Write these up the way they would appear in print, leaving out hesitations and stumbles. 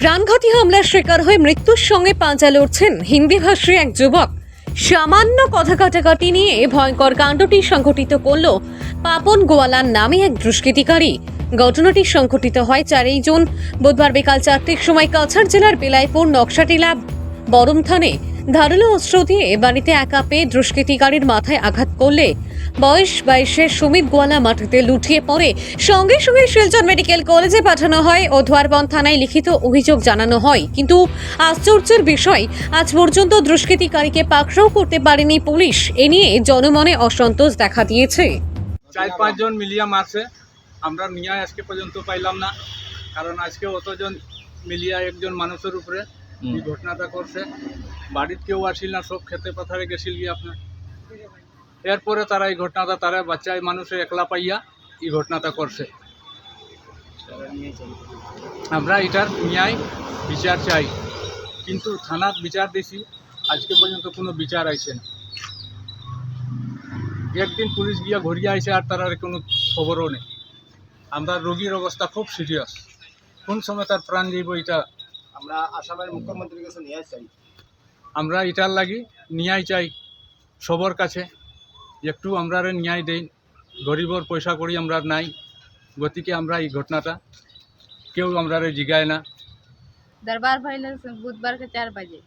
প্রাণঘাতী হামলার শিকার হয়ে মৃত্যুর সঙ্গে পাঞ্জা লড়ছেন হিন্দিভাষী এক যুবক। সামান্য কথা কাটাকাটি নিয়ে ভয়ঙ্কর কাণ্ডটি সংঘটিত করল পাপন গোয়ালার নামে এক দুষ্কৃতিকারী। ঘটনাটি সংঘটিত হয় 4 জুন বুধবার বিকাল 4টের সময় কাছাড় জেলার বেলাইপুর নকশাটিলা বরমথানে ধারালো অস্ত্র দিয়ে বাড়িতে একা পেয়ে দুষ্কৃতিকারীর মাথায় আঘাত করলে বয়স 22-এর সুমিত গোয়ালা মাটিতে লুটিয়ে পড়ে। সঙ্গে সঙ্গে শিলচর মেডিকেল কলেজে পাঠানো হয় ও ধোয়ারবন থানায় লিখিত অভিযোগ জানানো হয়। কিন্তু আশ্চর্যের বিষয়, আজ পর্যন্ত দুষ্কৃতিকারীকে পাকড়াও করতে পারেনি পুলিশ। এ নিয়ে জনমনে অসন্তোষ দেখা দিয়েছে। 4-5 জন মিলিয়া মারছে, আমরা ন্যায় আজকে পর্যন্ত পাইলাম না। কারণ আজকে অতজন মিলিয়া একজন মানুষের উপরে এই ঘটনাটা করছে। বাড়িতে কেউ আসিল না, সব খেতে পাথারে গেছিল গিয়ে আপনার। এরপরে তারা এই ঘটনাটা তারা বাচ্চায় মানুষে একলা পাইয়া এই ঘটনাটা করছে। আমরা এটার ন্যায় বিচার চাই, কিন্তু থানার বিচার দিছি, আজকে পর্যন্ত কোনো বিচার আইছে না। একদিন পুলিশ গিয়া ঘুরিয়ে আইছে আর তার কোনো খবরও নেই। আমরা রোগীর অবস্থা খুব সিরিয়াস, কোন সময় তার প্রাণ যাইব এটা আমরা আসামের মুখ্যমন্ত্রীর কাছে নিয়ে চাই। আমরা এটার লাগি ন্যায় চাই সবার কাছে, একটু আমরা ন্যায় দেই। গরিবর পয়সা করি আমরা নাই, গতিকে আমরা এই ঘটনাটা কেউ আমরা জিগায় না। दरबार भइल बुधवार के 4 बजे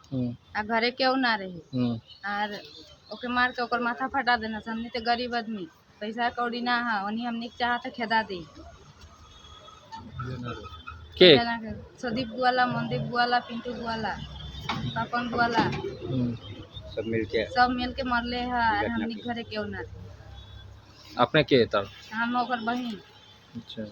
आ घरे केहू ना रहे और ओके मार के ओकर माथा फटा देना। हमनी तो गरीब आदमी, पैसा कौड़ी ना है, ओनी हमनी के चाहत खेदा दी के जना के सुदीप गुआला, मनदीप गुआला, पिंटू गुआला, पापन गुआला सब मिल के मरले है और हमनी के घरे केहू ना रहे। आपने के तब हम ओकर बहिन। अच्छा